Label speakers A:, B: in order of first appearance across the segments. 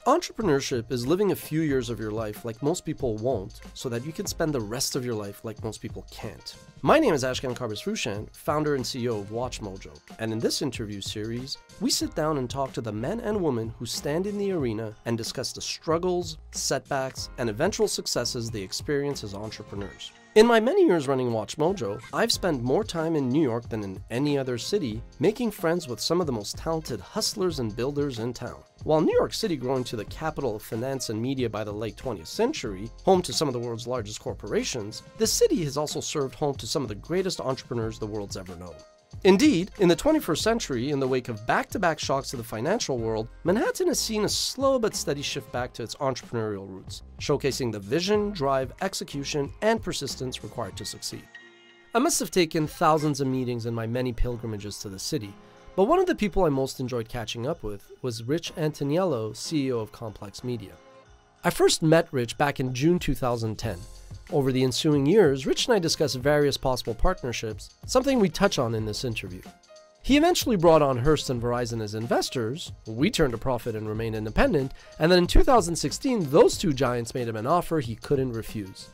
A: Entrepreneurship is living a few years of your life like most people won't, so that you can spend the rest of your life like most people can't. My name is Ashkan Karbasfrooshan, founder and CEO of WatchMojo, and in this interview series, we sit down and talk to the men and women who stand in the arena and discuss the struggles, setbacks, and eventual successes they experience as entrepreneurs. In my many years running WatchMojo, I've spent more time in New York than in any other city, making friends with some of the most talented hustlers and builders in town. While New York City growing to the capital of finance and media by the late 20th century, home to some of the world's largest corporations, the city has also served home to some of the greatest entrepreneurs the world's ever known. Indeed, in the 21st century, in the wake of back-to-back shocks to the financial world, Manhattan has seen a slow but steady shift back to its entrepreneurial roots, showcasing the vision, drive, execution, and persistence required to succeed. I must have taken thousands of meetings in my many pilgrimages to the city, but one of the people I most enjoyed catching up with was Rich Antoniello, CEO of Complex Media. I first met Rich back in June 2010. Over the ensuing years, Rich and I discussed various possible partnerships, something we touch on in this interview. He eventually brought on Hearst and Verizon as investors, we turned a profit and remained independent, and then in 2016, those two giants made him an offer he couldn't refuse.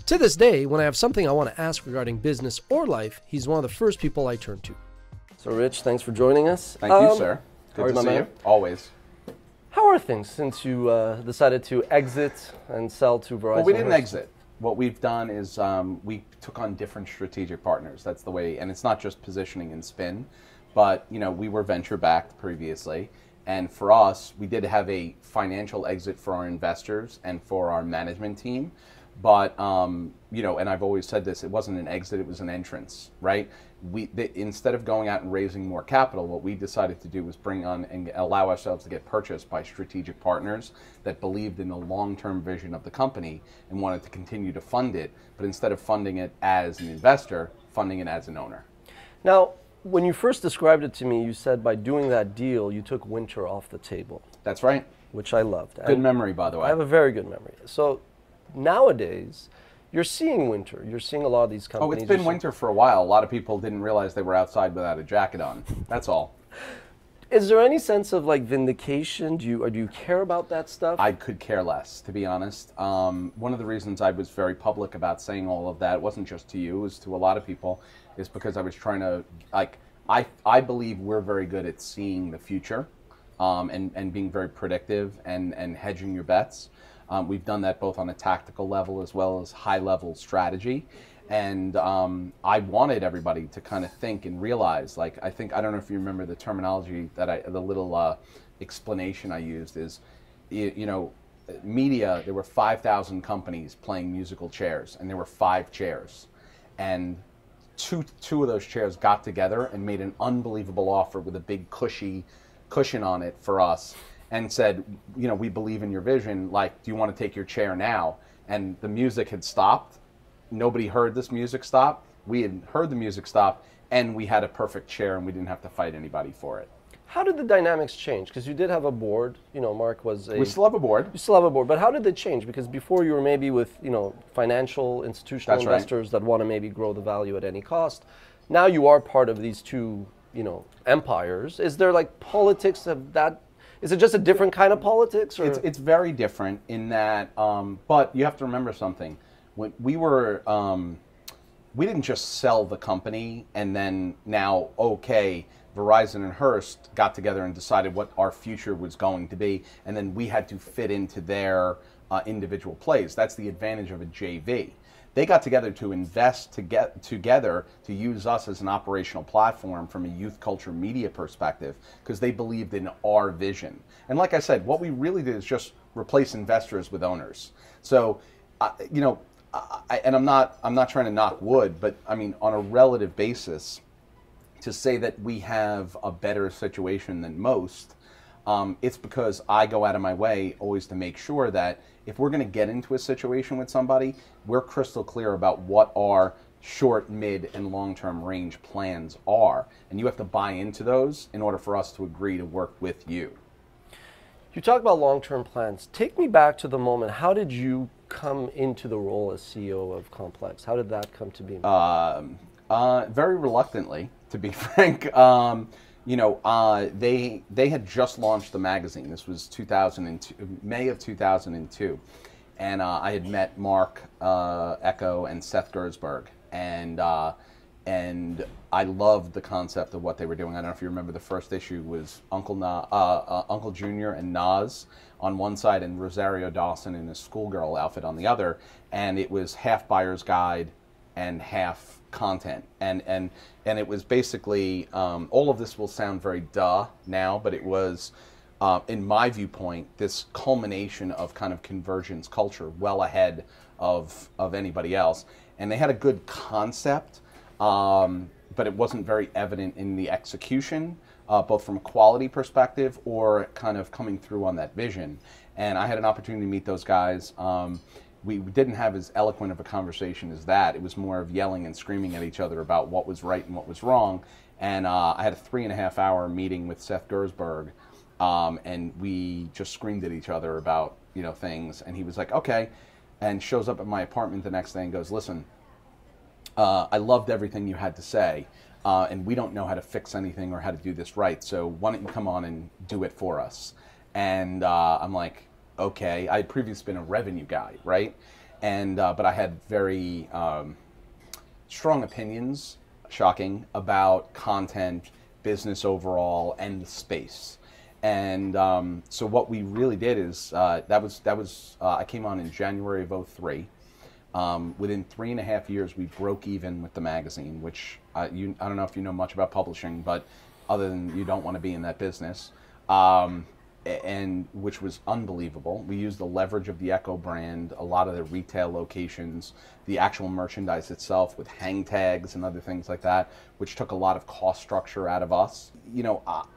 A: To this day, when I have something I want to ask regarding business or life, he's one of the first people I turn to. So Rich, thanks for joining us.
B: Thank you, sir. Good to see you. Always.
A: How are things since you decided to exit and sell to Verizon?
B: Well, we didn't exit. What we've done is we took on different strategic partners. That's the way, and it's not just positioning and spin, but we were venture backed previously, and for us, we did have a financial exit for our investors and for our management team. But and I've always said this: it wasn't an exit; it was an entrance, right? Instead of going out and raising more capital, what we decided to do was bring on and allow ourselves to get purchased by strategic partners that believed in the long-term vision of the company and wanted to continue to fund it, but instead of funding it as an investor, funding it as an owner.
A: Now, when you first described it to me, you said by doing that deal, you took winter off the table.
B: That's right.
A: Which I loved.
B: Good memory, by the way.
A: I have a very good memory. So nowadays, you're seeing winter. You're seeing a lot of these companies.
B: Oh, it's been winter for a while. A lot of people didn't realize they were outside without a jacket on. That's all.
A: Is there any sense of like vindication? Do you care about that stuff?
B: I could care less, to be honest. One of the reasons I was very public about saying all of that, it wasn't just to you, it was to a lot of people, is because I was trying to, I believe we're very good at seeing the future and being very predictive and hedging your bets. We've done that both on a tactical level as well as high-level strategy. And I wanted everybody to kind of think and realize, I don't know if you remember the terminology that the little explanation I used is, media, there were 5,000 companies playing musical chairs, and there were 5 chairs. And two of those chairs got together and made an unbelievable offer with a big cushion on it for us, and said, we believe in your vision, do you want to take your chair now? And the music had stopped. Nobody heard this music stop. We had heard the music stop, and we had a perfect chair, and we didn't have to fight anybody for it.
A: How did the dynamics change? Because you did have a board, Mark was a...
B: We still have a board.
A: You still have a board, but how did they change? Because before you were maybe with, financial, institutional investors that want to maybe grow the value at any cost. Now you are part of these two, empires. Is there politics of that? Is it just a different kind of politics? Or?
B: It's very different in that, but you have to remember something. When we were, we didn't just sell the company and then now, Verizon and Hearst got together and decided what our future was going to be, and then we had to fit into their individual plays. That's the advantage of a JV. They got together to invest together to use us as an operational platform from a youth culture media perspective because they believed in our vision. And like I said, what we really did is just replace investors with owners. So, and I'm not trying to knock wood, but I mean, on a relative basis, to say that we have a better situation than most, it's because I go out of my way always to make sure that if we're going to get into a situation with somebody, we're crystal clear about what our short, mid, and long-term range plans are. And you have to buy into those in order for us to agree to work with you.
A: You talk about long-term plans. Take me back to the moment. How did you come into the role as CEO of Complex? How did that come to be?
B: Very reluctantly, to be frank. They had just launched the magazine. This was 2002, May of 2002, and I had met Mark Ecko and Seth Gersberg, and I loved the concept of what they were doing. I don't know if you remember, the first issue was Uncle Junior and Nas on one side, and Rosario Dawson in a schoolgirl outfit on the other, and it was half buyer's guide and half content, and it was basically all of this will sound very duh now, but it was in my viewpoint this culmination of kind of convergence culture, well ahead of anybody else. And they had a good concept, but it wasn't very evident in the execution, both from a quality perspective or kind of coming through on that vision. And I had an opportunity to meet those guys. We didn't have as eloquent of a conversation as that. It was more of yelling and screaming at each other about what was right and what was wrong. And I had a 3.5-hour meeting with Seth Gersberg, and we just screamed at each other about things. And he was like, okay, and shows up at my apartment the next day and goes, listen, I loved everything you had to say, and we don't know how to fix anything or how to do this right, so why don't you come on and do it for us? And I'm like, okay. I had previously been a revenue guy, right? And but I had very strong opinions, shocking, about content, business overall, and the space. And so what we really did is that was I came on in January of 2003. Within 3.5 years, we broke even with the magazine, which I don't know if you know much about publishing, but other than you don't want to be in that business, and which was unbelievable. We used the leverage of the Ecko brand, a lot of the retail locations, the actual merchandise itself with hang tags and other things like that, which took a lot of cost structure out of us.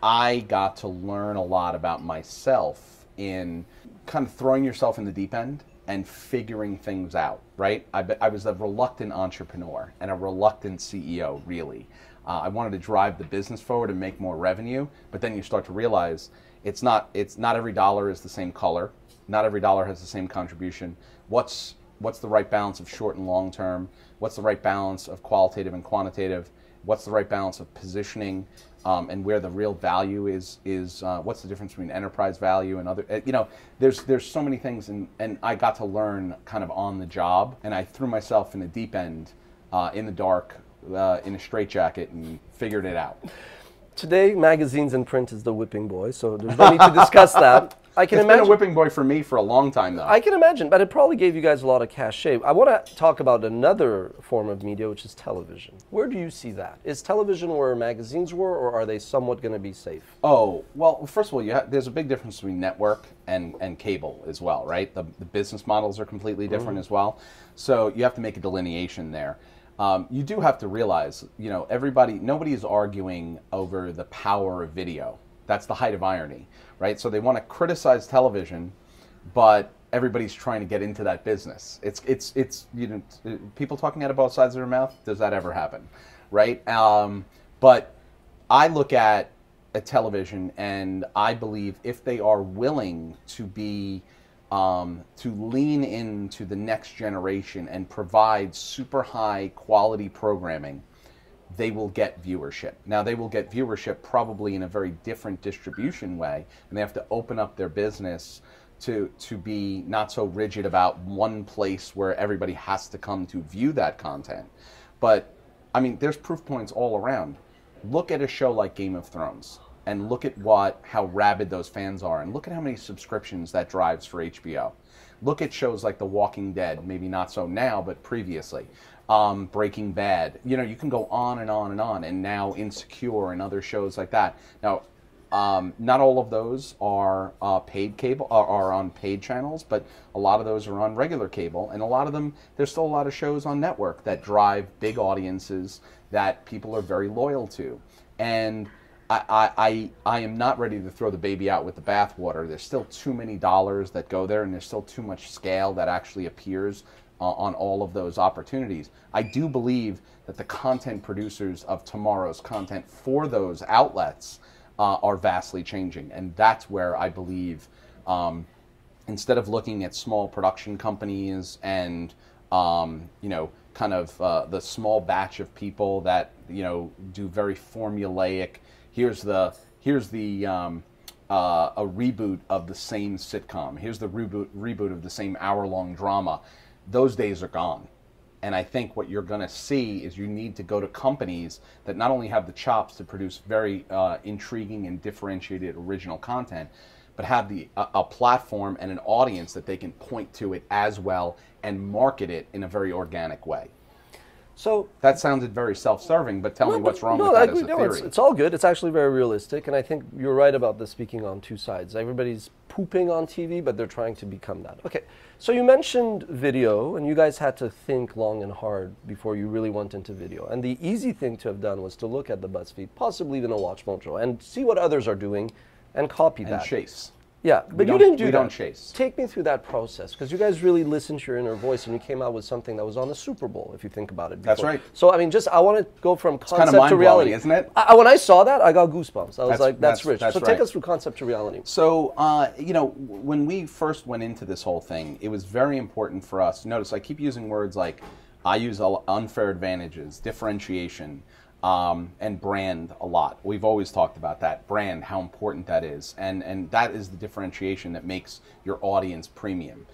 B: I got to learn a lot about myself in kind of throwing yourself in the deep end and figuring things out, right? I was a reluctant entrepreneur and a reluctant CEO, really. I wanted to drive the business forward and make more revenue, but then you start to realize it's not every dollar is the same color. Not every dollar has the same contribution. What's the right balance of short and long term? What's the right balance of qualitative and quantitative? What's the right balance of positioning, and where the real value is what's the difference between enterprise value and other, there's so many things, and I got to learn kind of on the job, and I threw myself in the deep end, in the dark, in a straitjacket, and figured it out.
A: Today, magazines and print is the whipping boy, so there's no need to discuss that. I can
B: It's
A: imagine.
B: been a whipping boy for me for a long time, though.
A: I can imagine, but it probably gave you guys a lot of cachet. I want to talk about another form of media, which is television. Where do you see that? Is television where magazines were, or are they somewhat going to be safe?
B: Oh, well, first of all, there's a big difference between network and cable as well, right? The business models are completely different as well. So you have to make a delineation there. You do have to realize, nobody is arguing over the power of video. That's the height of irony, right? So they want to criticize television, but everybody's trying to get into that business. It's people talking out of both sides of their mouth. Does that ever happen, right? But I look at a television, and I believe if they are willing to be to lean into the next generation and provide super high quality programming, they will get viewership. Now, they will get viewership probably in a very different distribution way, and they have to open up their business to be not so rigid about one place where everybody has to come to view that content. But, I mean, there's proof points all around. Look at a show like Game of Thrones, and look at how rabid those fans are, and look at how many subscriptions that drives for HBO. Look at shows like The Walking Dead, maybe not so now, but previously. Breaking Bad. You can go on and on and on, and now Insecure and other shows like that. Now, not all of those are paid cable, are on paid channels, but a lot of those are on regular cable, and a lot of them, there's still a lot of shows on network that drive big audiences that people are very loyal to. And I am not ready to throw the baby out with the bathwater. There's still too many dollars that go there, and there's still too much scale that actually appears on all of those opportunities. I do believe that the content producers of tomorrow's content for those outlets are vastly changing, and that's where I believe, instead of looking at small production companies and kind of the small batch of people that, you know, do very formulaic. Here's a reboot of the same sitcom. Here's the reboot of the same hour-long drama. Those days are gone. And I think what you're going to see is you need to go to companies that not only have the chops to produce very intriguing and differentiated original content, but have a platform and an audience that they can point to it as well and market it in a very organic way.
A: So
B: that sounded very self-serving, but tell me what's wrong with that as a theory.
A: It's all good. It's actually very realistic, and I think you're right about this speaking on two sides. Everybody's pooping on TV, but they're trying to become that. Okay, so you mentioned video, and you guys had to think long and hard before you really went into video. And the easy thing to have done was to look at the BuzzFeed, possibly even a WatchMojo, and see what others are doing and copy that.
B: And chase.
A: Yeah, but you didn't do that.
B: We don't chase.
A: Take me through that process, because you guys really listened to your inner voice, and you came out with something that was on the Super Bowl, if you think about it.
B: That's right.
A: So, I mean, I want to go from concept
B: kind of
A: to reality.
B: Isn't it?
A: When I saw that, I got goosebumps. I was like, that's rich. So take us through concept to reality.
B: So, you know, when we first went into this whole thing, it was very important for us. Notice I keep using words like, I use unfair advantages, differentiation, and brand a lot. We've always talked about that. Brand, how important that is. And that is the differentiation that makes your audience premium.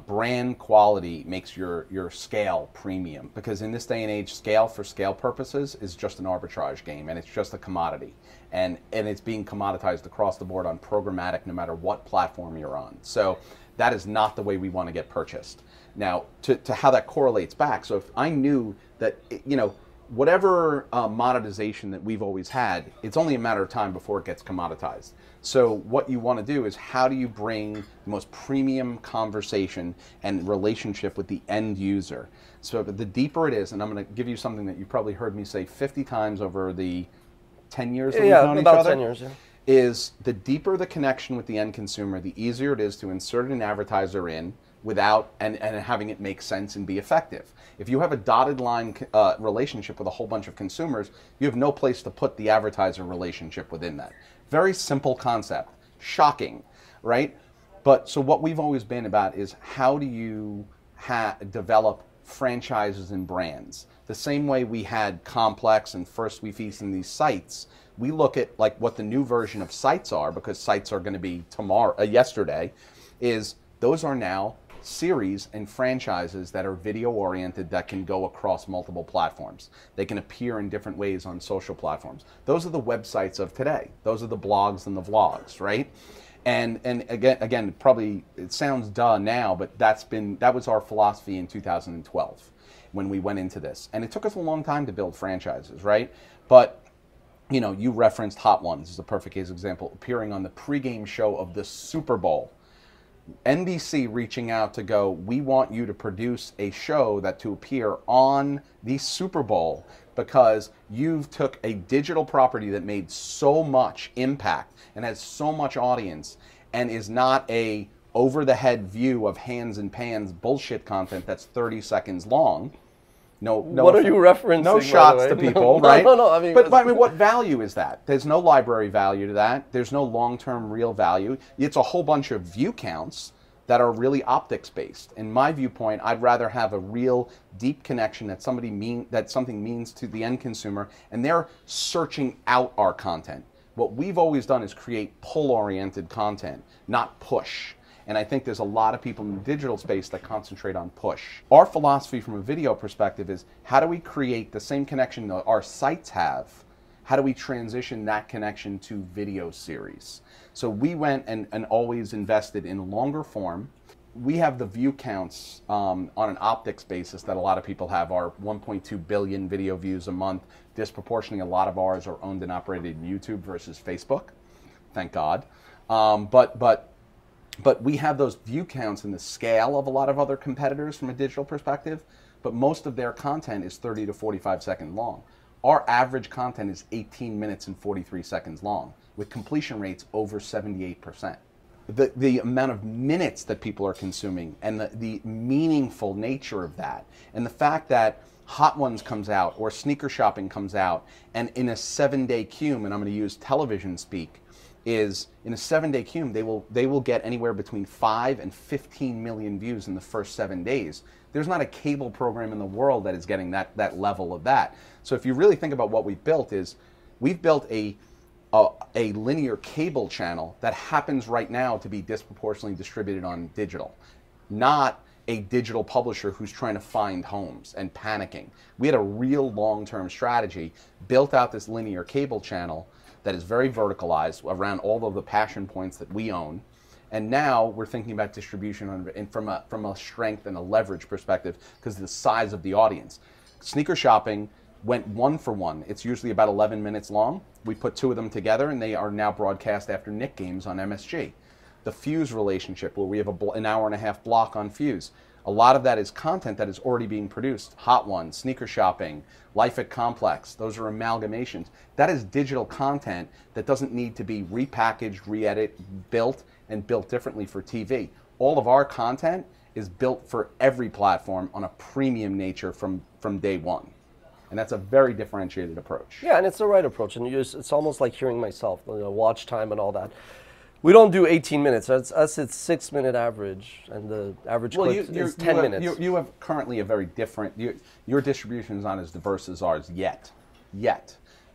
B: Brand quality makes your scale premium. Because in this day and age, scale for scale purposes is just an arbitrage game, and it's just a commodity. And it's being commoditized across the board on programmatic no matter what platform you're on. So that is not the way we want to get purchased. Now, to how that correlates back, so if I knew that, you know, whatever monetization that we've always had, it's only a matter of time before it gets commoditized. So what you want to do is, how do you bring the most premium conversation and relationship with the end user? So the deeper it is, and I'm going to give you something that you probably heard me say 50 times over the 10 years that we've known each other.
A: About 10 years, yeah.
B: Is the deeper the connection with the end consumer, the easier it is to insert an advertiser in without and having it make sense and be effective. If you have a dotted line relationship with a whole bunch of consumers, you have no place to put the advertiser relationship within that. Very simple concept. Shocking, right? But so what we've always been about is, how do you develop franchises and brands? The same way we had Complex and First We Feast in these sites, we look at like what the new version of sites are, because sites are going to be yesterday, is those are now series and franchises that are video oriented, that can go across multiple platforms. They can appear in different ways on social platforms. Those are the websites of today. Those are the blogs and the vlogs, right? And again, probably it sounds duh now, but that was our philosophy in 2012 when we went into this. And it took us a long time to build franchises, right? But you know, you referenced Hot Ones as a perfect case example, appearing on the pregame show of the Super Bowl. NBC reaching out to go, we want you to produce a show to appear on the Super Bowl, because you've took a digital property that made so much impact and has so much audience, and is not a over-the-head view of hands and pans bullshit content that's 30 seconds long. No,
A: what are you referencing?
B: No shots to people, right?
A: No. I mean,
B: but I mean, what value is that? There's no library value to that. There's no long-term real value. It's a whole bunch of view counts that are really optics based. In my viewpoint, I'd rather have a real deep connection that something means to the end consumer, and they're searching out our content. What we've always done is create pull-oriented content, not push. And I think there's a lot of people in the digital space that concentrate on push. Our philosophy from a video perspective is, how do we create the same connection that our sites have? How do we transition that connection to video series? So we went and always invested in longer form. We have the view counts on an optics basis that a lot of people have. Our 1.2 billion video views a month. Disproportionately, a lot of ours are owned and operated in YouTube versus Facebook. Thank God. But we have those view counts in the scale of a lot of other competitors from a digital perspective, but most of their content is 30 to 45 seconds long. Our average content is 18 minutes and 43 seconds long, with completion rates over 78%. The amount of minutes that people are consuming, and the meaningful nature of that, and the fact that Hot Ones comes out or Sneaker Shopping comes out, and in a 7-day cume, and I'm going to use television speak, is in a 7-day cume, they will get anywhere between 5 and 15 million views in the first 7 days. There's not a cable program in the world that is getting that level of that. So if you really think about what we've built is, we've built a linear cable channel that happens right now to be disproportionately distributed on digital, not a digital publisher who's trying to find homes and panicking. We had a real long-term strategy, built out this linear cable channel that is very verticalized around all of the passion points that we own. And now we're thinking about distribution from a strength and a leverage perspective because of the size of the audience. Sneaker shopping went 1-for-1. It's usually about 11 minutes long. We put 2 of them together, and they are now broadcast after Knick games on MSG. The Fuse relationship, where we have an hour-and-a-half block on Fuse. A lot of that is content that is already being produced. Hot Ones, Sneaker Shopping, Life at Complex, those are amalgamations. That is digital content that doesn't need to be repackaged, re-edited, built, and built differently for TV. All of our content is built for every platform on a premium nature from day one. And that's a very differentiated approach.
A: Yeah, and it's the right approach. And it's almost like hearing myself, watch time and all that. We don't do 18 minutes. It's 6-minute average, and the average clip is 10 minutes.
B: You have currently a very different, your distribution is not as diverse as ours yet.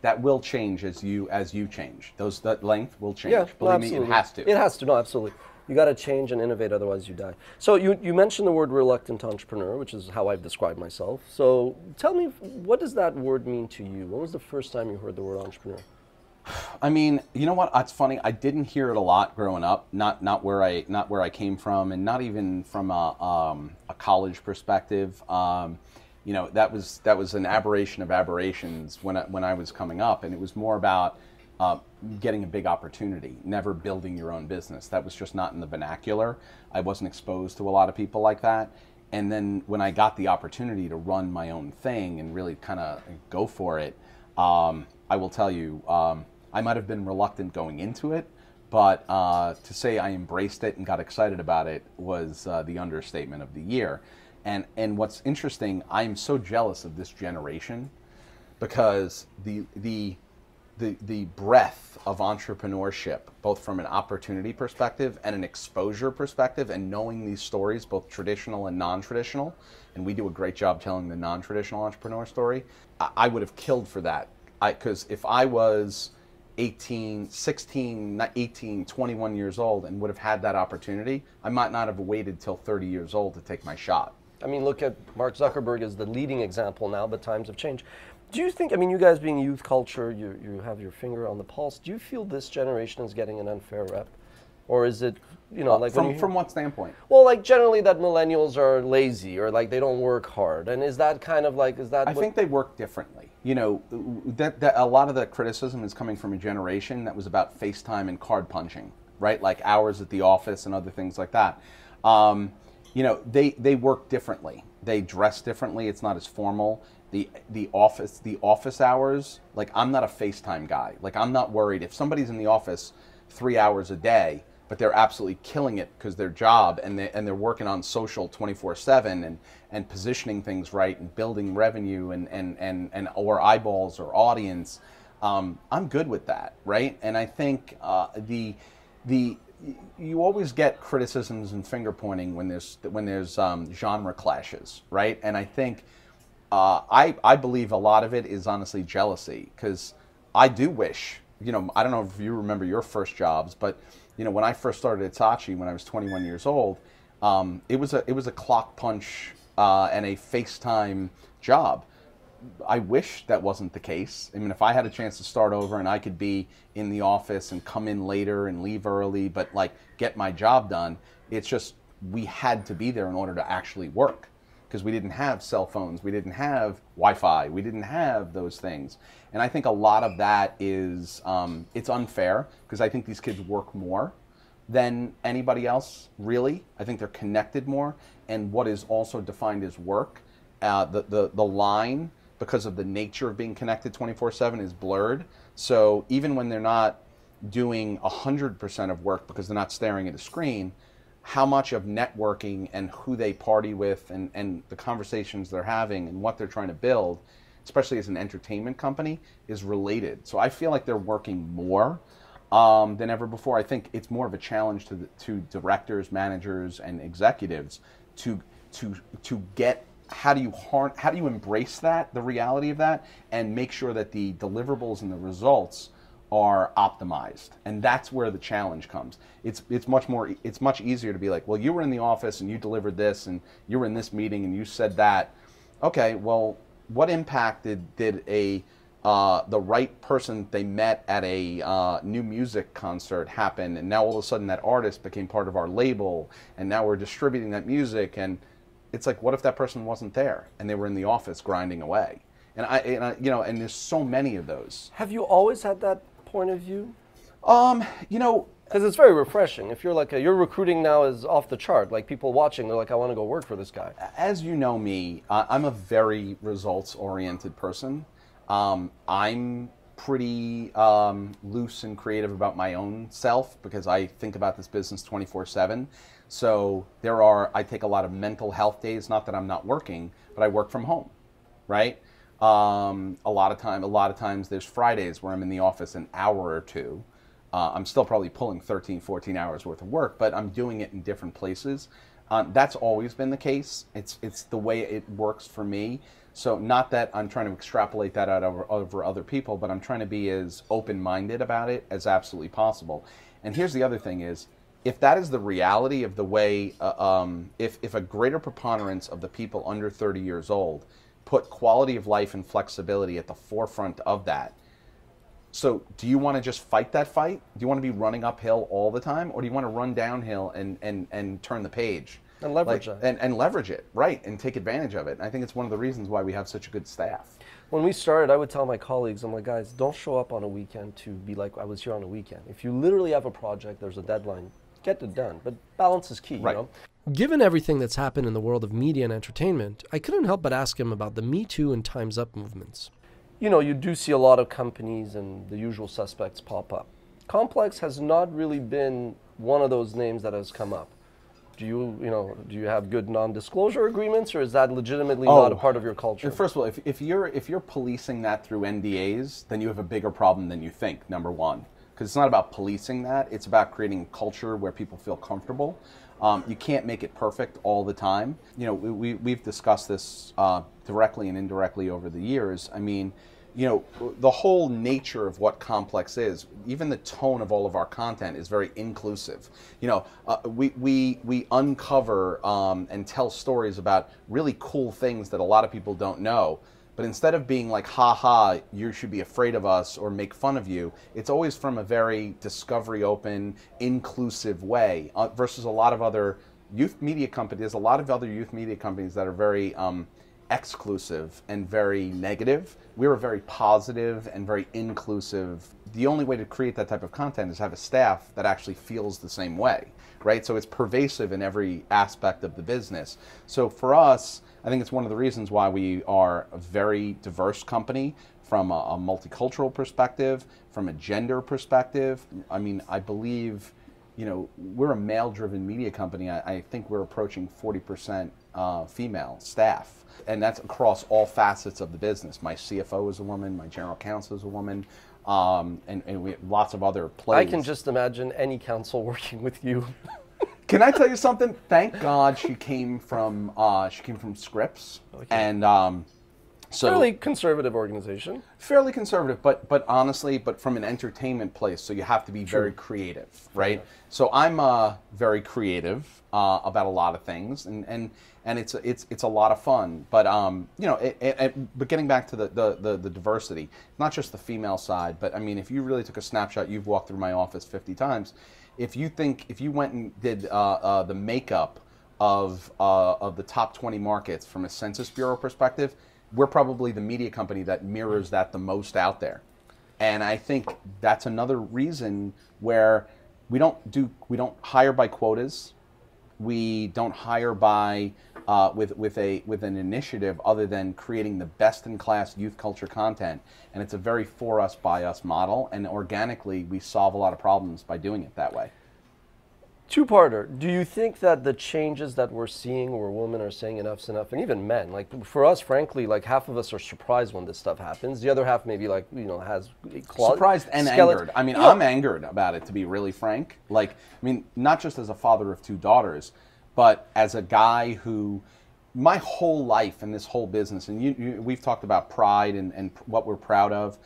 B: That will change as you change. That length will change.
A: Yeah,
B: Believe me, it has to.
A: It has to, no, absolutely. You got to change and innovate, otherwise you die. So you mentioned the word reluctant entrepreneur, which is how I've described myself. So tell me, what does that word mean to you? When was the first time you heard the word entrepreneur?
B: I mean, you know what? It's funny. I didn't hear it a lot growing up. Not where I came from, and not even from a college perspective. That was an aberration of aberrations when I was coming up, and it was more about getting a big opportunity, never building your own business. That was just not in the vernacular. I wasn't exposed to a lot of people like that. And then when I got the opportunity to run my own thing and really kind of go for it, I will tell you, I might have been reluctant going into it, but to say I embraced it and got excited about it was the understatement of the year. And what's interesting, I'm so jealous of this generation because the breadth of entrepreneurship, both from an opportunity perspective and an exposure perspective, and knowing these stories, both traditional and non-traditional, and we do a great job telling the non-traditional entrepreneur story, I would have killed for that. Because if I was 16, 18, 21 years old and would have had that opportunity, I might not have waited till 30 years old to take my shot.
A: I mean, look at Mark Zuckerberg as the leading example now, but times have changed. Do you think, I mean, you guys being youth culture, you have your finger on the pulse, do you feel this generation is getting an unfair rep? Or is it, like
B: from what standpoint?
A: Well, like generally that millennials are lazy or like they don't work hard. And is that kind of like, is that
B: I think they work differently. That a lot of the criticism is coming from a generation that was about FaceTime and card punching, right? Like hours at the office and other things like that. They work differently. They dress differently. It's not as formal. The office hours, like I'm not a FaceTime guy. Like I'm not worried if somebody's in the office 3 hours a day, but they're absolutely killing it because their job and they're working on social 24/7 and positioning things right and building revenue and or eyeballs or audience. I'm good with that, right? And I think you always get criticisms and finger pointing when there's genre clashes, right? And I think I believe a lot of it is honestly jealousy because I do wish, I don't know if you remember your first jobs, but when I first started at Saatchi when I was 21 years old, it was a clock punch and a FaceTime job. I wish that wasn't the case. I mean, if I had a chance to start over and I could be in the office and come in later and leave early, but like get my job done, it's just we had to be there in order to actually work because we didn't have cell phones, we didn't have Wi-Fi, we didn't have those things. And I think a lot of that is, it's unfair because I think these kids work more than anybody else, really. I think they're connected more. And what is also defined as work, the line, because of the nature of being connected 24/7 is blurred. So even when they're not doing 100% of work because they're not staring at a screen, how much of networking and who they party with and the conversations they're having and what they're trying to build, especially as an entertainment company, is related. So I feel like they're working more than ever before. I think it's more of a challenge to directors, managers, and executives to to get how do you embrace that, the reality of that, and make sure that the deliverables and the results are optimized. And that's where the challenge comes. It's much easier to be like, well, you were in the office and you delivered this, and you were in this meeting and you said that. Okay, well, what impact did the right person they met at a new music concert happen, and now all of a sudden that artist became part of our label, and now we're distributing that music, and it's like, what if that person wasn't there and they were in the office grinding away? And I you know, and there's so many of those.
A: Have you always had that point of view?
B: You know,
A: because it's very refreshing. If you're like your recruiting now is off the chart. Like people watching, they're like, I want to go work for this guy.
B: As you know me, I'm a very results-oriented person. I'm pretty loose and creative about my own self because I think about this business 24/7. So I take a lot of mental health days, not that I'm not working, but I work from home, right? A lot of times there's Fridays where I'm in the office an hour or two. I'm still probably pulling 13, 14 hours worth of work, but I'm doing it in different places. That's always been the case. It's the way it works for me. So not that I'm trying to extrapolate that out over other people, but I'm trying to be as open-minded about it as absolutely possible. And here's the other thing is, if that is the reality of the way, if a greater preponderance of the people under 30 years old put quality of life and flexibility at the forefront of that, so do you want to just fight that fight? Do you want to be running uphill all the time? Or do you want to run downhill and turn the page?
A: And leverage it.
B: And leverage it, right, and take advantage of it. And I think it's one of the reasons why we have such a good staff.
A: When we started, I would tell my colleagues, I'm like, guys, don't show up on a weekend to be like, I was here on a weekend. If you literally have a project, there's a deadline, get it done. But balance is key,
B: right.
A: You know? Given everything that's happened in the world of media and entertainment, I couldn't help but ask him about the Me Too and Time's Up movements. You know, you do see a lot of companies and the usual suspects pop up. Complex has not really been one of those names that has come up. Do you have good non-disclosure agreements, or is that legitimately not a part of your culture?
B: First of all, if you're policing that through NDAs, then you have a bigger problem than you think, number one. Because it's not about policing that, it's about creating a culture where people feel comfortable. You can't make it perfect all the time. You know, we've discussed this directly and indirectly over the years. I mean, you know, the whole nature of what Complex is, even the tone of all of our content is very inclusive. You know, we uncover and tell stories about really cool things that a lot of people don't know. But instead of being like, ha ha, you should be afraid of us or make fun of you, it's always from a very discovery open, inclusive way versus a lot of other youth media companies. There's a lot of other youth media companies that are very exclusive and very negative. We're very positive and very inclusive. The only way to create that type of content is have a staff that actually feels the same way, right? So it's pervasive in every aspect of the business. So for us, I think it's one of the reasons why we are a very diverse company from a multicultural perspective, from a gender perspective. I mean, I believe, you know, we're a male-driven media company. I think we're approaching 40% female staff. And that's across all facets of the business. My CFO is a woman, my general counsel is a woman, and we have lots of other plays.
A: I can just imagine any counsel working with you.
B: Can I tell you something? Thank God she came from Scripps, okay. And so
A: fairly conservative organization.
B: Fairly conservative, but honestly, but from an entertainment place, so you have to be very creative, right? Yeah. So I'm very creative about a lot of things, and it's a lot of fun. But you know, but getting back to the diversity, not just the female side, but I mean, if you really took a snapshot, you've walked through my office 50 times. If you went and did the makeup of the top 20 markets from a Census Bureau perspective, we're probably the media company that mirrors that the most out there. And I think that's another reason where we don't hire by quotas. We don't hire by with an initiative other than creating the best in class youth culture content. And it's a very for us by us model, and organically we solve a lot of problems by doing it that way.
A: Two-parter. Do you think that the changes that we're seeing where women are saying enough's enough, and even men, like for us, frankly, like half of us are surprised when this stuff happens. The other half maybe like, you know, has
B: surprised and angered. I mean, yeah. I'm angered about it, to be really frank. Like, I mean, not just as a father of two daughters, but as a guy who, my whole life in this whole business, and we've talked about pride and what we're proud of.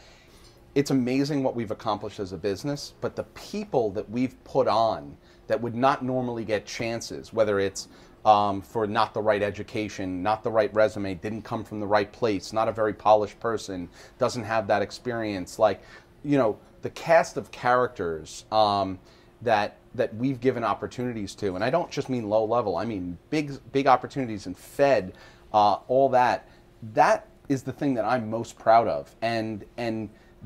B: It's amazing what we've accomplished as a business, but the people that we've put on that would not normally get chances, whether it's for not the right education, not the right resume, didn't come from the right place, not a very polished person, doesn't have that experience, like, you know, the cast of characters that we've given opportunities to, and I don't just mean low level, I mean big opportunities and fed, all that. That is the thing that I'm most proud of, and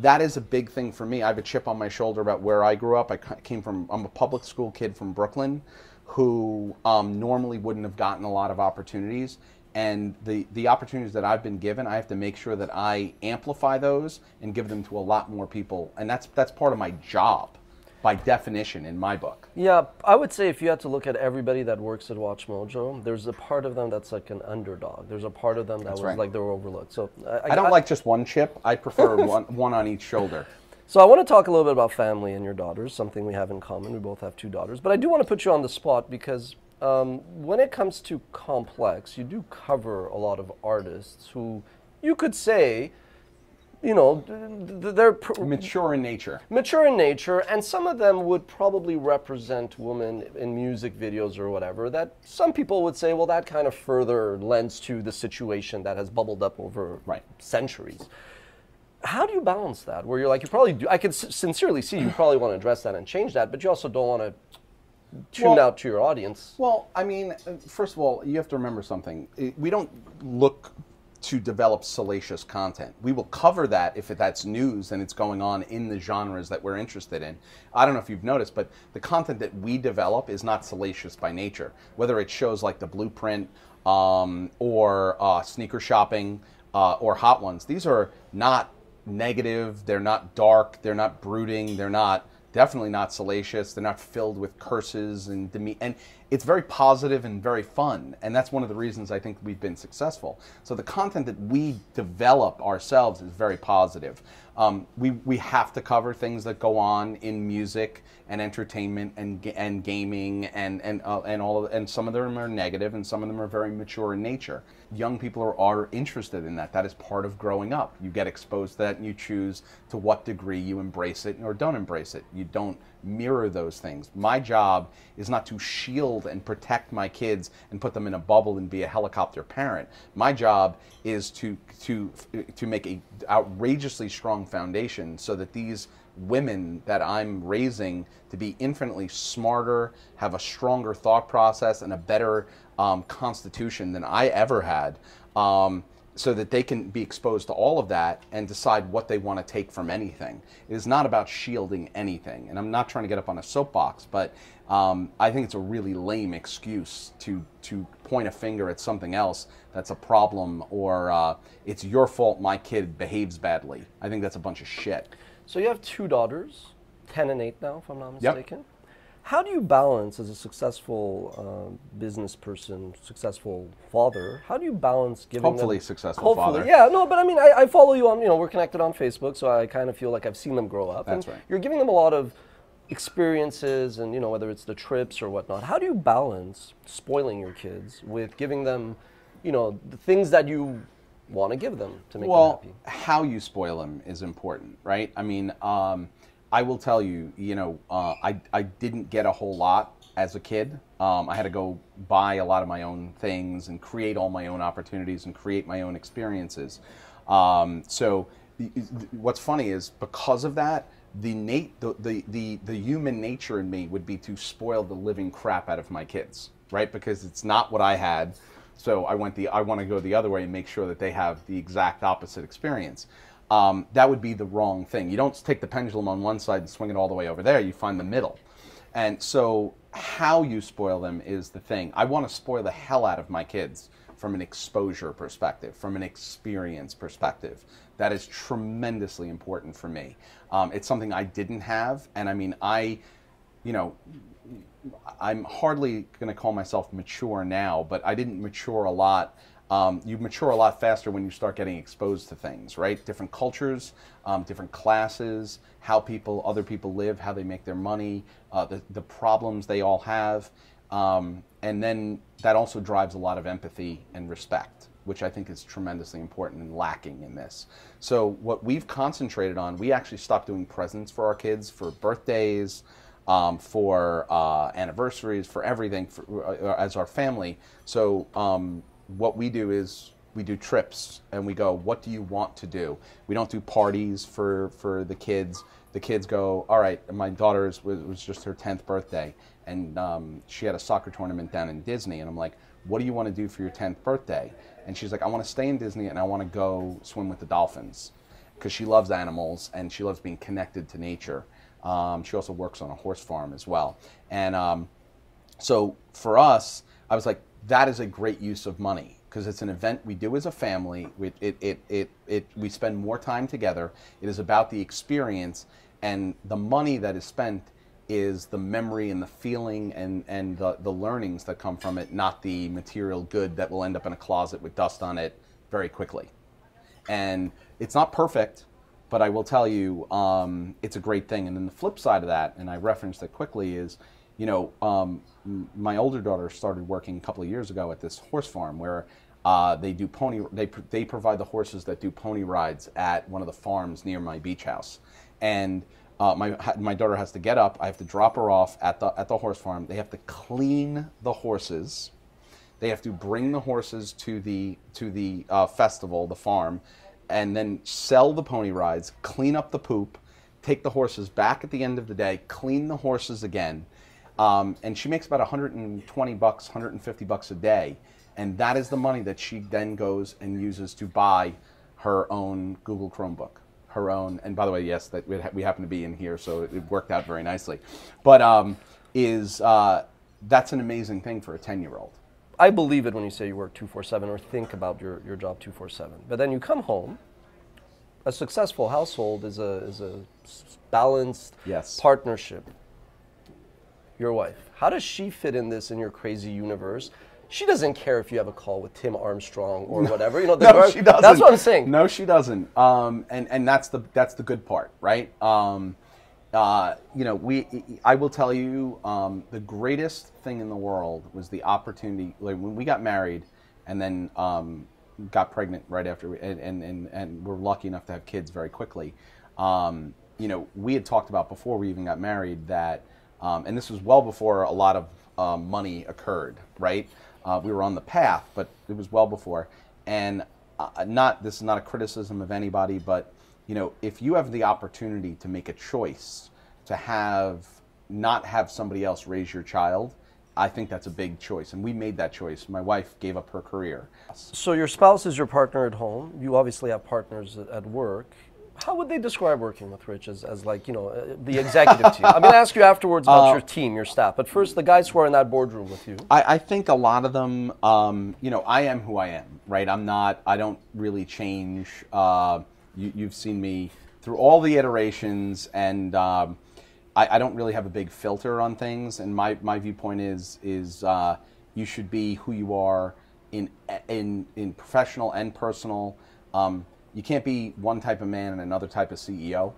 B: that is a big thing for me. I have a chip on my shoulder about where I grew up. I'm a public school kid from Brooklyn, who normally wouldn't have gotten a lot of opportunities. And the opportunities that I've been given, I have to make sure that I amplify those and give them to a lot more people. And that's part of my job, by definition, in my book.
A: Yeah, I would say if you had to look at everybody that works at WatchMojo, there's a part of them that's like an underdog. There's a part of them that was
B: right.
A: like they were overlooked. So
B: I don't like just one chip. I prefer one on each shoulder.
A: So I want to talk a little bit about family and your daughters, something we have in common. We both have 2 daughters. But I do want to put you on the spot because when it comes to Complex, you do cover a lot of artists who you could say, you know, they're
B: mature in nature.
A: Mature in nature, and some of them would probably represent women in music videos or whatever, that some people would say, well, that kind of further lends to the situation that has bubbled up over centuries. How do you balance that? Where you're like, you probably do, I can sincerely see you probably want to address that and change that, but you also don't want to tune out to your audience.
B: Well, I mean, first of all, you have to remember something. We don't look to develop salacious content. We will cover that if that's news and it's going on in the genres that we're interested in. I don't know if you've noticed, but the content that we develop is not salacious by nature. Whether it's shows like The Blueprint or Sneaker Shopping or Hot Ones, these are not negative, they're not dark, they're not brooding, they're definitely not salacious, they're not filled with curses and it's very positive and very fun, and that's one of the reasons I think we've been successful. So the content that we develop ourselves is very positive. We have to cover things that go on in music and entertainment and gaming and some of them are negative and some of them are very mature in nature. Young people are interested in that. That is part of growing up. You get exposed to that and you choose to what degree you embrace it or don't embrace it. You don't mirror those things. My job is not to shield and protect my kids and put them in a bubble and be a helicopter parent. My job is to make a outrageously strong foundation so that these women that I'm raising to be infinitely smarter, have a stronger thought process and a better constitution than I ever had, so that they can be exposed to all of that and decide what they want to take from anything. It is not about shielding anything. And I'm not trying to get up on a soapbox, but I think it's a really lame excuse to point a finger at something else that's a problem, or it's your fault my kid behaves badly. I think that's a bunch of shit.
A: So you have 2 daughters, 10 and 8 now, if I'm not mistaken.
B: Yep.
A: How do you balance, as a successful business person, successful father, how do you balance giving
B: Hopefully
A: them...
B: successful father.
A: Yeah, no, but I mean, I follow you on, we're connected on Facebook, so I kind of feel like I've seen them grow up.
B: That's
A: and
B: right.
A: You're giving them a lot of experiences and, whether it's the trips or whatnot. How do you balance spoiling your kids with giving them, the things that you want to give them to make them happy?
B: Well, how you spoil them is important, right? I mean, I will tell you, I didn't get a whole lot as a kid. I had to go buy a lot of my own things and create all my own opportunities and create my own experiences. So what's funny is because of that, the human nature in me would be to spoil the living crap out of my kids, right? Because it's not what I had. So I want to go the other way and make sure that they have the exact opposite experience. That would be the wrong thing. You don't take the pendulum on one side and swing it all the way over there. You find the middle. And so how you spoil them is the thing. I want to spoil the hell out of my kids from an exposure perspective, from an experience perspective. That is tremendously important for me. It's something I didn't have. And I mean, I'm hardly going to call myself mature now, but I didn't mature a lot. You mature a lot faster when you start getting exposed to things, right? Different cultures, different classes, how other people live, how they make their money, the problems they all have. And then that also drives a lot of empathy and respect, which I think is tremendously important and lacking in this. So what we've concentrated on, we actually stopped doing presents for our kids for birthdays, for anniversaries, for everything as our family. So what we do is we do trips and we go, what do you want to do? We don't do parties for the kids. The kids go, all right, my daughter's was just her 10th birthday, and she had a soccer tournament down in Disney, and I'm like, what do you want to do for your 10th birthday? And she's like, I want to stay in Disney and I want to go swim with the dolphins, because she loves animals and she loves being connected to nature. She also works on a horse farm as well. And so for us, I was like, that is a great use of money, because it's an event we do as a family. We spend more time together. It is about the experience, and the money that is spent is the memory and the feeling and the learnings that come from it, not the material good that will end up in a closet with dust on it very quickly. And it's not perfect, but I will tell you, it's a great thing. And then the flip side of that, and I referenced it quickly, is, you know, my older daughter started working a couple of years ago at this horse farm where they provide the horses that do pony rides at one of the farms near my beach house. And my daughter has to get up. I have to drop her off at the horse farm. They have to clean the horses. They have to bring the horses to the festival, the farm, and then sell the pony rides, clean up the poop, take the horses back at the end of the day, clean the horses again. And she makes about $120, $150 a day. And that is the money that she then goes and uses to buy her own Google Chromebook, her own. And by the way, yes, that we happen to be in here, so it worked out very nicely. But that's an amazing thing for a 10-year-old.
A: I believe it when you say you work 24/7 or think about your job 24/7. But then you come home. A successful household is a balanced partnership. Your wife, how does she fit in your crazy universe? She doesn't care if you have a call with Tim Armstrong or whatever. You know,
B: no, she doesn't.
A: That's what I'm saying.
B: No, she doesn't. And that's the good part, right? You know, I will tell you, the greatest thing in the world was the opportunity, like when we got married and then got pregnant right after, and were lucky enough to have kids very quickly. You know, we had talked about before we even got married that, and this was well before a lot of money occurred, right? We were on the path, but it was well before. And this is not a criticism of anybody, but you know, if you have the opportunity to make a choice to not have somebody else raise your child, I think that's a big choice. And we made that choice. My wife gave up her career.
A: So your spouse is your partner at home. You obviously have partners at work. How would they describe working with Rich as like, you know, the executive team? I'm going to ask you afterwards about your team, your staff. But first, the guys who are in that boardroom with you.
B: I think a lot of them, you know, I am who I am, right? I don't really change. You've seen me through all the iterations, and I don't really have a big filter on things. And my viewpoint is you should be who you are in professional and personal. You can't be one type of man and another type of CEO,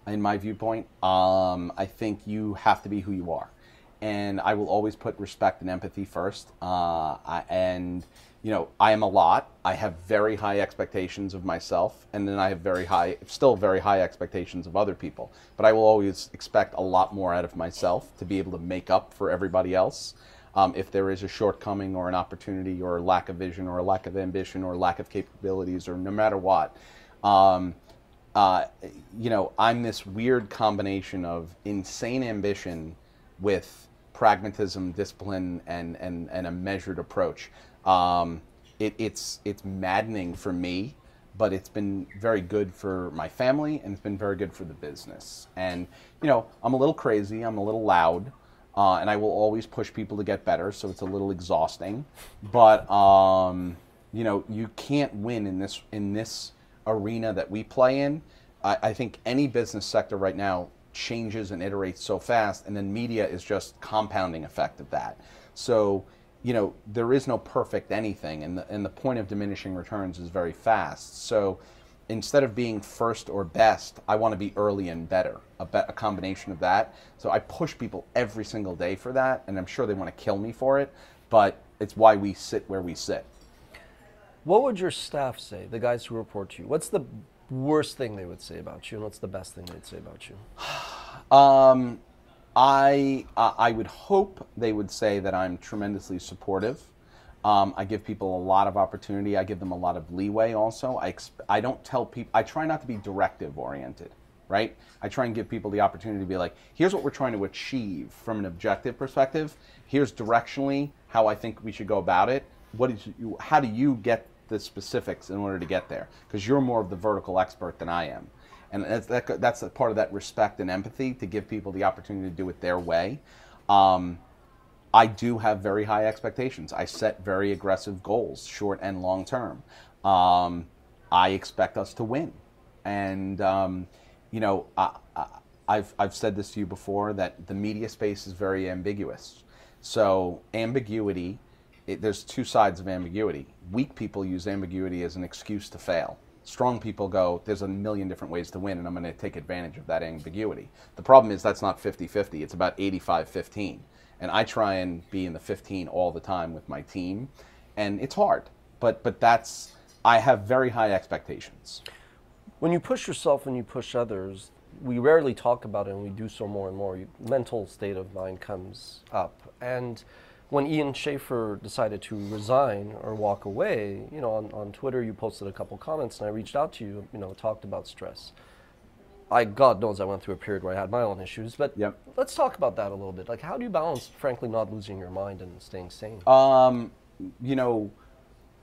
B: in my viewpoint. I think you have to be who you are. And I will always put respect and empathy first. And, you know, I am a lot. I have very high expectations of myself. And then I have still very high expectations of other people. But I will always expect a lot more out of myself to be able to make up for everybody else. If there is a shortcoming or an opportunity or a lack of vision or a lack of ambition or a lack of capabilities or no matter what. You know, I'm this weird combination of insane ambition with pragmatism, discipline, and a measured approach. It's maddening for me, but it's been very good for my family and it's been very good for the business. And, you know, I'm a little crazy, I'm a little loud. And I will always push people to get better, so it's a little exhausting. But you know, you can't win in this arena that we play in. I think any business sector right now changes and iterates so fast, and then media is just compounding effect of that. So, you know, there is no perfect anything, and the point of diminishing returns is very fast. So, instead of being first or best, I want to be early and better, a combination of that. So I push people every single day for that, and I'm sure they want to kill me for it, but it's why we sit where we sit.
A: What would your staff say, the guys who report to you? What's the worst thing they would say about you, and what's the best thing they'd say about you?
B: I would hope they would say that I'm tremendously supportive. I give people a lot of opportunity. I give them a lot of leeway also. I don't tell people, I try not to be directive oriented, right? I try and give people the opportunity to be like, here's what we're trying to achieve from an objective perspective. Here's directionally how I think we should go about it. How do you get the specifics in order to get there? Because you're more of the vertical expert than I am. And that's a part of that respect and empathy, to give people the opportunity to do it their way. I do have very high expectations. I set very aggressive goals, short and long term. I expect us to win. And, you know, I've said this to you before, that the media space is very ambiguous. So ambiguity, there's two sides of ambiguity. Weak people use ambiguity as an excuse to fail. Strong people go, there's a million different ways to win, and I'm going to take advantage of that ambiguity. The problem is that's not 50-50. It's about 85-15. And I try and be in the 15 all the time with my team. And it's hard. But I have very high expectations.
A: When you push yourself and you push others, we rarely talk about it, and we do so more and more. Mental state of mind comes up. And when Ian Schaefer decided to resign or walk away, you know, on Twitter you posted a couple comments, and I reached out to you, you know, talked about stress. God knows I went through a period where I had my own issues, but
B: Yep.
A: Let's talk about that a little bit. Like, how do you balance, frankly, not losing your mind and staying sane?
B: You know,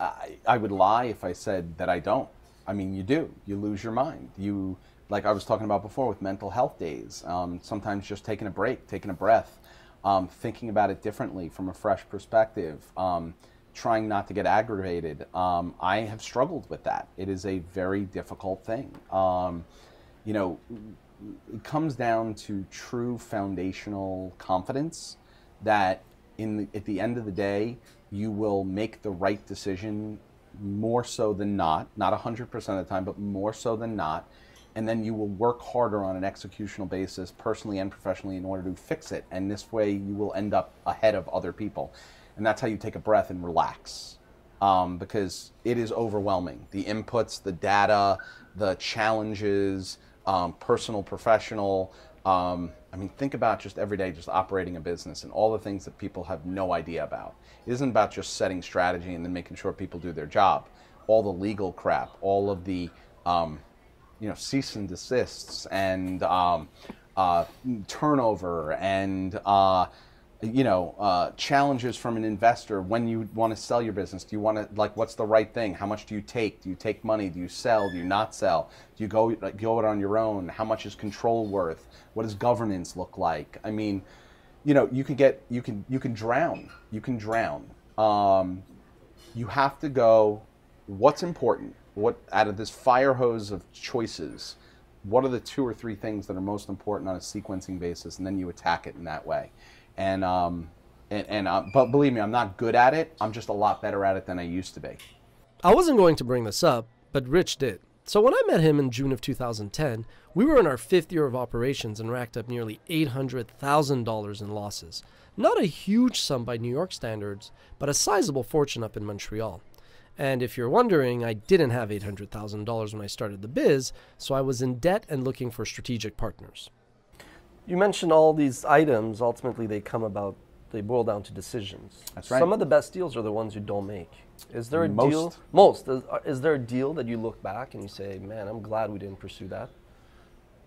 B: I would lie if I said that I don't. I mean, you do. You lose your mind. Like I was talking about before with mental health days, sometimes just taking a break, taking a breath, thinking about it differently from a fresh perspective, trying not to get aggravated. I have struggled with that. It is a very difficult thing. You know, it comes down to true foundational confidence that at the end of the day, you will make the right decision more so than not 100% of the time, but more so than not. And then you will work harder on an executional basis, personally and professionally, in order to fix it. And this way you will end up ahead of other people. And that's how you take a breath and relax. Because it is overwhelming. The inputs, the data, the challenges, personal, professional. I mean, think about just every day just operating a business and all the things that people have no idea about. It isn't about just setting strategy and then making sure people do their job. All the legal crap, all of the you know, cease and desists and turnover and you know, challenges from an investor when you want to sell your business. Do you want to, like, what's the right thing? How much do you take? Do you take money? Do you sell? Do you not sell? Do you go it on your own? How much is control worth? What does governance look like? I mean, you know, you can drown. You can drown. You have to go, what's important? What, out of this fire hose of choices, what are the 2 or 3 things that are most important on a sequencing basis? And then you attack it in that way. But believe me, I'm not good at it. I'm just a lot better at it than I used to be.
A: I wasn't going to bring this up, but Rich did. So when I met him in June of 2010, we were in our 5th year of operations and racked up nearly $800,000 in losses. Not a huge sum by New York standards, but a sizable fortune up in Montreal. And if you're wondering, I didn't have $800,000 when I started the biz, so I was in debt and looking for strategic partners. You mentioned all these items, ultimately they boil down to decisions.
B: That's right.
A: Some of the best deals are the ones you don't make. Is there a deal? Is there a deal that you look back and you say, man, I'm glad we didn't pursue that?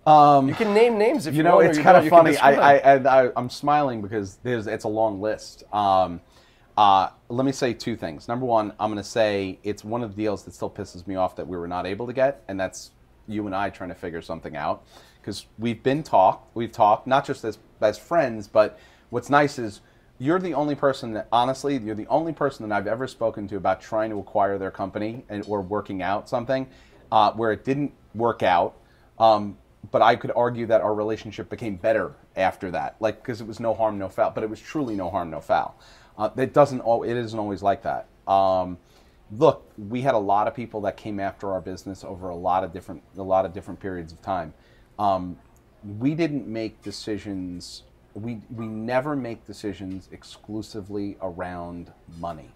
A: You can name names if you want.
B: You know, it's kind of funny. I'm smiling because it's a long list. Let me say 2 things. Number one, I'm going to say it's one of the deals that still pisses me off that we were not able to get, and that's you and I trying to figure something out. Because we've talked, not just as friends, but what's nice is you're the only person that, honestly, you're the only person that I've ever spoken to about trying to acquire their company or working out something where it didn't work out. But I could argue that our relationship became better after that, like, because it was no harm, no foul. But it was truly no harm, no foul. It isn't always like that. look, we had a lot of people that came after our business over a lot of different periods of time. We didn't make decisions. We never make decisions exclusively around money.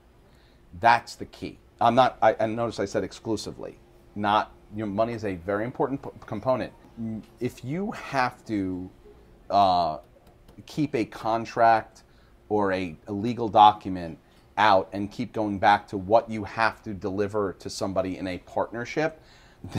B: That's the key. I notice I said exclusively. Not, money is a very important component. If you have to keep a contract or a legal document out and keep going back to what you have to deliver to somebody in a partnership,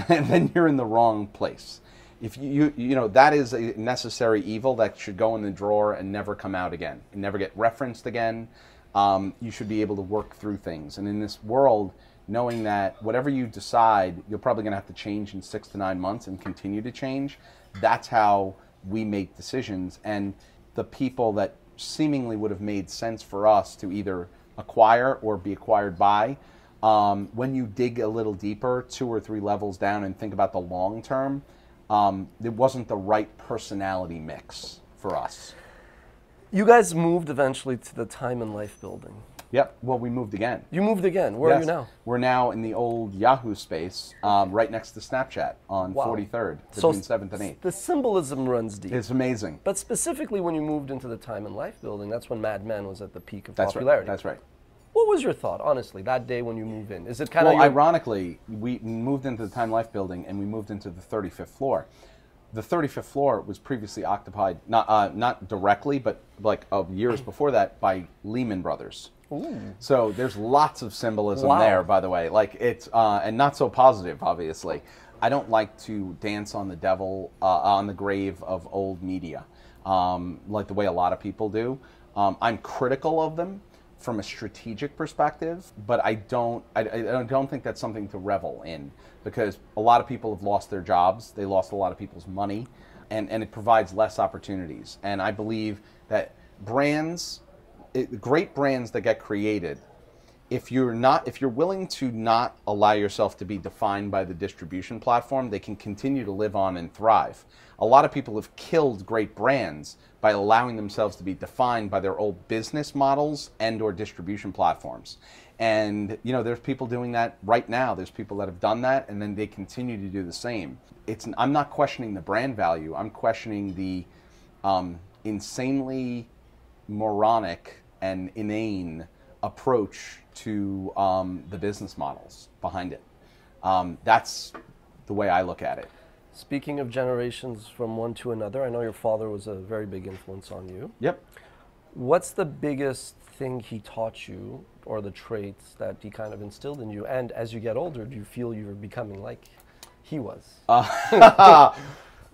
B: then you're in the wrong place. If you know, that is a necessary evil that should go in the drawer and never come out again and never get referenced again. You should be able to work through things. And in this world, knowing that whatever you decide, you're probably going to have to change in 6 to 9 months and continue to change. That's how we make decisions. And the people that seemingly would have made sense for us to either acquire or be acquired by, when you dig a little deeper, 2 or 3 levels down, and think about the long term, it wasn't the right personality mix for us.
A: You guys moved eventually to the Time and Life building.
B: Yep. Well, we moved again.
A: You moved again. Where are you now?
B: We're now in the old Yahoo space, right next to Snapchat on 43rd, between 7th and 8th.
A: The symbolism runs deep.
B: It's amazing.
A: But specifically when you moved into the Time and Life building, that's when Mad Men was at the peak of popularity.
B: That's right.
A: What was your thought, honestly, that day when you moved in? Is it kind of
B: ironically, we moved into the Time and Life building and we moved into the 35th floor. The 35th floor was previously occupied, not directly, but like years before that, by Lehman Brothers.
A: Ooh.
B: So there's lots of symbolism there, by the way. Like it's and not so positive, obviously. I don't like to dance on the devil, on the grave of old media, like the way a lot of people do. I'm critical of them from a strategic perspective, but I don't think that's something to revel in, because a lot of people have lost their jobs, they lost a lot of people's money, and it provides less opportunities. And I believe that great brands that get created, if you're willing to not allow yourself to be defined by the distribution platform, they can continue to live on and thrive. A lot of people have killed great brands by allowing themselves to be defined by their old business models and or distribution platforms. And there's people doing that right now. There's people that have done that, and then they continue to do the same. I'm not questioning the brand value. I'm questioning the insanely moronic and inane approach to the business models behind it. That's the way I look at it.
A: Speaking of generations from one to another, I know your father was a very big influence on you.
B: Yep.
A: What's the biggest thing he taught you, or the traits that he kind of instilled in you? And as you get older, do you feel you're becoming like he was?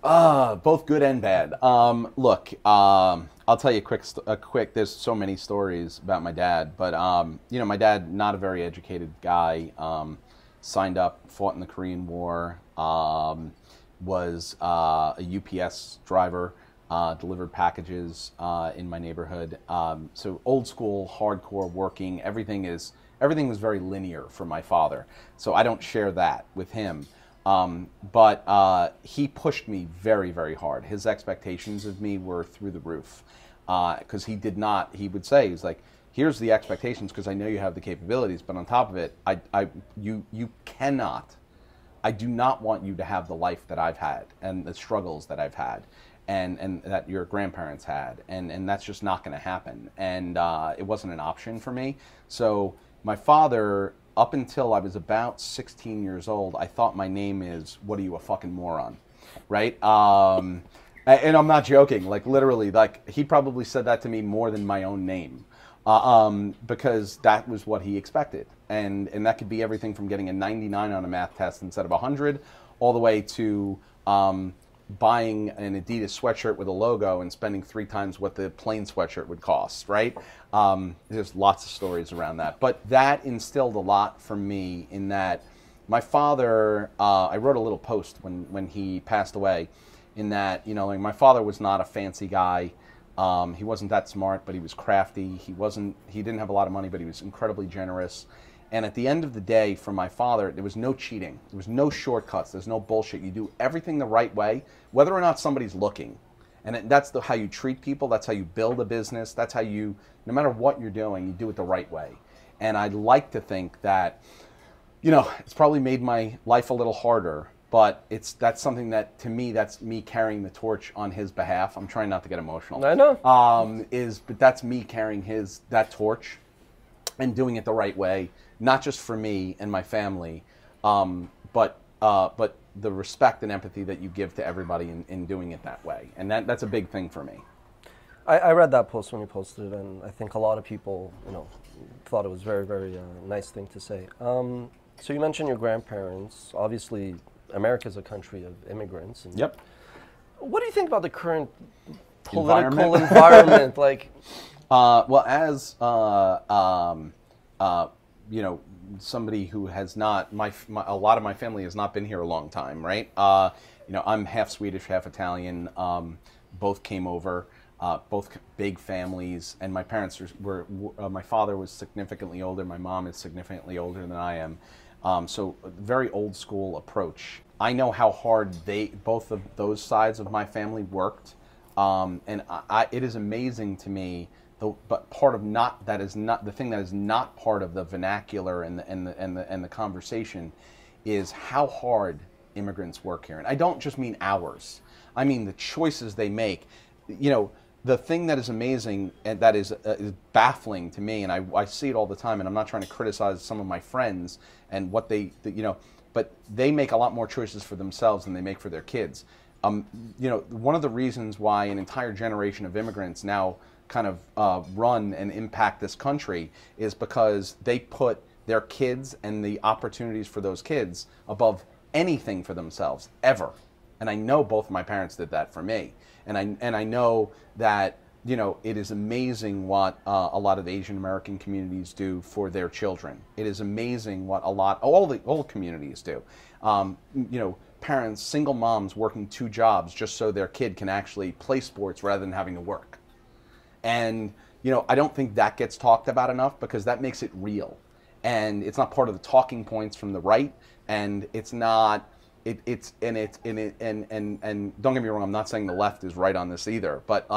B: Both good and bad. Look, I'll tell you a quick. There's so many stories about my dad, but my dad, not a very educated guy. Signed up, fought in the Korean War. Was a UPS driver, delivered packages in my neighborhood. So old school, hardcore working. Everything was very linear for my father. So I don't share that with him. But he pushed me very, very hard. His expectations of me were through the roof. Because he would say, he's like, here's the expectations because I know you have the capabilities, but on top of it, I do not want you to have the life that I've had and the struggles that I've had and that your grandparents had. And that's just not going to happen. And it wasn't an option for me. So my father, up until I was about 16 years old, I thought my name is, what are you, a fucking moron? Right? And I'm not joking. Like literally, like he probably said that to me more than my own name. Because that was what he expected. And that could be everything from getting a 99 on a math test instead of 100, all the way to buying an Adidas sweatshirt with a logo and spending 3 times what the plain sweatshirt would cost, right? There's lots of stories around that. But that instilled a lot for me in that my father, I wrote a little post when he passed away, in that, like my father was not a fancy guy. He wasn't that smart, but he was crafty. He didn't have a lot of money, but he was incredibly generous. And at the end of the day, for my father, there was no cheating. There was no shortcuts. There's no bullshit. You do everything the right way, whether or not somebody's looking. And that's how you treat people. That's how you build a business. That's how no matter what you're doing, you do it the right way. And I'd like to think that It's probably made my life a little harder, but that's something that, to me, that's me carrying the torch on his behalf. I'm trying not to get emotional.
A: I know.
B: But that's me carrying that torch and doing it the right way, not just for me and my family, but the respect and empathy that you give to everybody in doing it that way. And that's a big thing for me.
A: I read that post when you posted it, and I think a lot of people, thought it was very, very nice thing to say. So you mentioned your grandparents. Obviously, America's a country of immigrants. And
B: Yep.
A: What do you think about the current political environment? Like,
B: well, as somebody who has not, a lot of my family has not been here a long time, right? I'm half Swedish, half Italian. Both came over, both big families, and my parents were my father was significantly older. My mom is significantly older than I am. So a very old school approach. I know how hard both of those sides of my family worked, and it is amazing to me. But part of that is not the thing that is not part of the vernacular and the conversation is how hard immigrants work here. And I don't just mean hours. I mean the choices they make. The thing that is amazing and that is baffling to me, and I see it all the time, and I'm not trying to criticize some of my friends and what but they make a lot more choices for themselves than they make for their kids. One of the reasons why an entire generation of immigrants now kind of run and impact this country is because they put their kids and the opportunities for those kids above anything for themselves ever. And I know both of my parents did that for me. And I know that it is amazing what a lot of Asian American communities do for their children. It is amazing what all communities do. Parents, single moms working 2 jobs just so their kid can actually play sports rather than having to work. And I don't think that gets talked about enough because that makes it real, and it's not part of the talking points from the right, and it's not. And don't get me wrong, I'm not saying the left is right on this either, but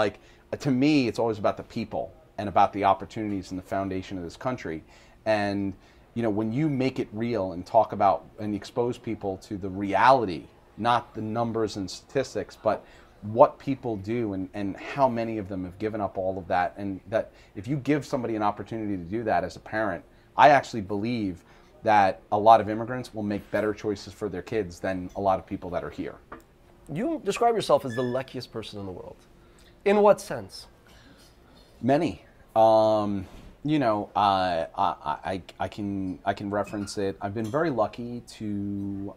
B: to me, it's always about the people and about the opportunities and the foundation of this country. And when you make it real and talk about and expose people to the reality, not the numbers and statistics, but what people do and how many of them have given up all of that, and that if you give somebody an opportunity to do that as a parent, I actually believe that a lot of immigrants will make better choices for their kids than a lot of people that are here.
A: You describe yourself as the luckiest person in the world. In what sense?
B: Many. I can reference it. I've been very lucky to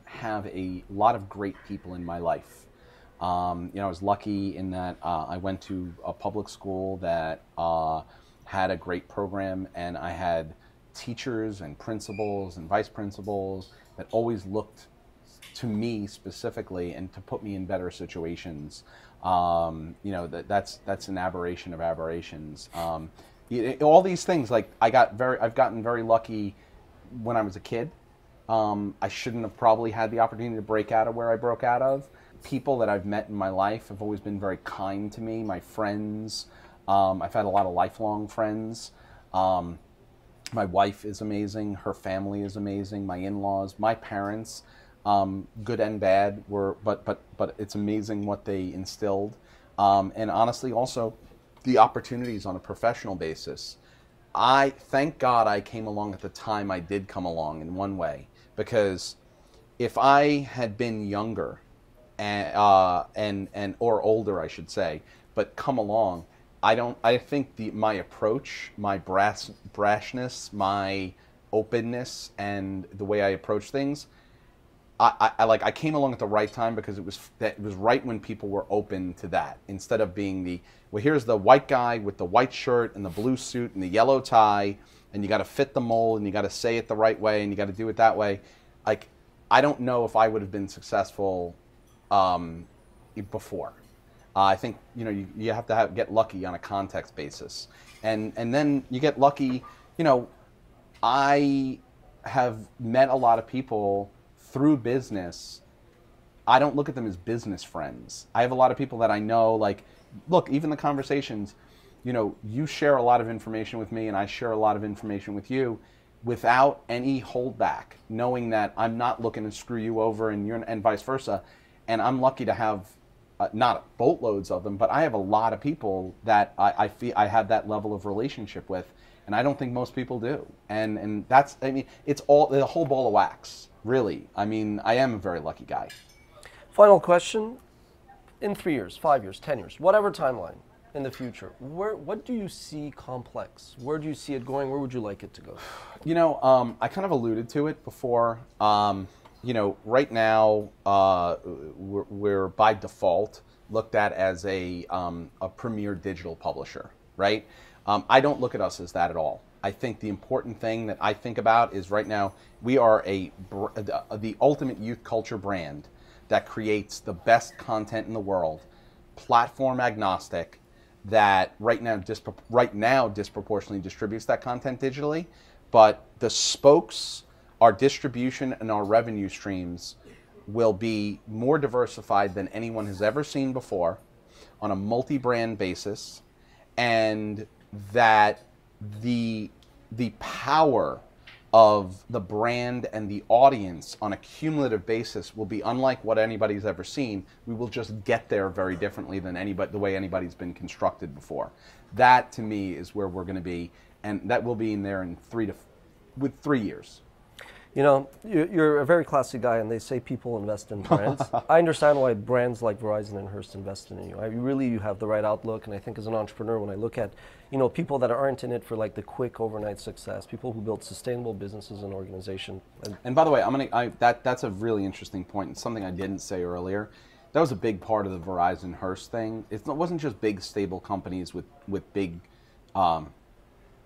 B: have a lot of great people in my life. I was lucky in that I went to a public school that had a great program, and I had teachers and principals and vice principals that always looked to me specifically and to put me in better situations. That's an aberration of aberrations. All these things, I've gotten very lucky when I was a kid. I shouldn't have probably had the opportunity to break out of where I broke out of. People that I've met in my life have always been very kind to me. My friends, I've had a lot of lifelong friends. My wife is amazing. Her family is amazing. My in-laws, my parents, good and bad, but it's amazing what they instilled. And honestly, also the opportunities on a professional basis. I thank God I came along at the time I did come along in one way, because if I had been younger and or older, I should say, but come along, I think my approach, my brashness, my openness, and the way I approach things, I came along at the right time because it was right when people were open to that, instead of being here's the white guy with the white shirt and the blue suit and the yellow tie, and you got to fit the mold and you got to say it the right way and you got to do it that way. I don't know if I would have been successful before. I think you have to get lucky on a context basis, and then you get lucky. I have met a lot of people through business. I don't look at them as business friends. I have a lot of people that I know. Look, even the conversations. You share a lot of information with me, and I share a lot of information with you. without any holdback, knowing that I'm not looking to screw you over and vice versa. And I'm lucky to have not boatloads of them, but I have a lot of people that I feel I have that level of relationship with, and I don't think most people do. And that's, I mean, it's all the whole ball of wax, really. I mean, I am a very lucky guy.
A: Final question: in 3 years, 5 years, 10 years, whatever timeline in the future, what do you see Complex? Where do you see it going? Where would you like it to go?
B: You know, I kind of alluded to it before. You know, right now we're by default looked at as a premier digital publisher, right? I don't look at us as that at all. I think the important thing that I think about is right now we are the ultimate youth culture brand that creates the best content in the world, platform agnostic, that right now disproportionately distributes that content digitally, but the spokes, our distribution and our revenue streams will be more diversified than anyone has ever seen before on a multi-brand basis, and that the power of the brand and the audience on a cumulative basis will be unlike what anybody's ever seen. We will just get there very differently than the way anybody's been constructed before. That to me is where we're going to be, and that will be in there in 3 years.
A: You know, you're a very classy guy, and they say people invest in brands. I understand why brands like Verizon and Hearst invest in you. You have the right outlook, and I think as an entrepreneur, when I look at, you know, people that aren't in it for like the quick overnight success, people who build sustainable businesses and organizations.
B: And by the way, that's a really interesting point. It's something I didn't say earlier. That was a big part of the Verizon Hearst thing. It wasn't just big stable companies with big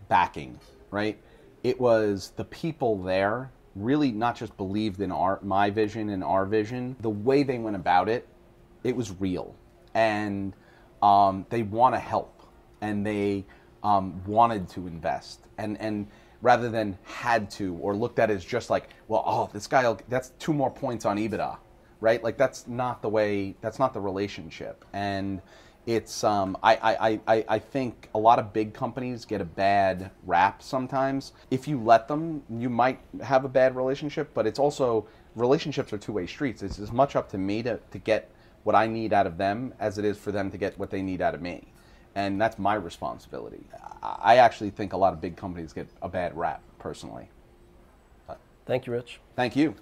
B: backing, right? It was the people there really not just believed in my vision and our vision. The way they went about it, it was real. And they want to help, and they wanted to invest. And rather than had to, or looked at it as just like, well, oh, this guy, that's 2 more points on EBITDA, right? Like that's not the relationship. And it's I think a lot of big companies get a bad rap sometimes. If you let them, you might have a bad relationship, but it's also, relationships are two-way streets. It's as much up to me to get what I need out of them as it is for them to get what they need out of me. And that's my responsibility. I actually think a lot of big companies get a bad rap, personally.
A: Thank you, Rich.
B: Thank you.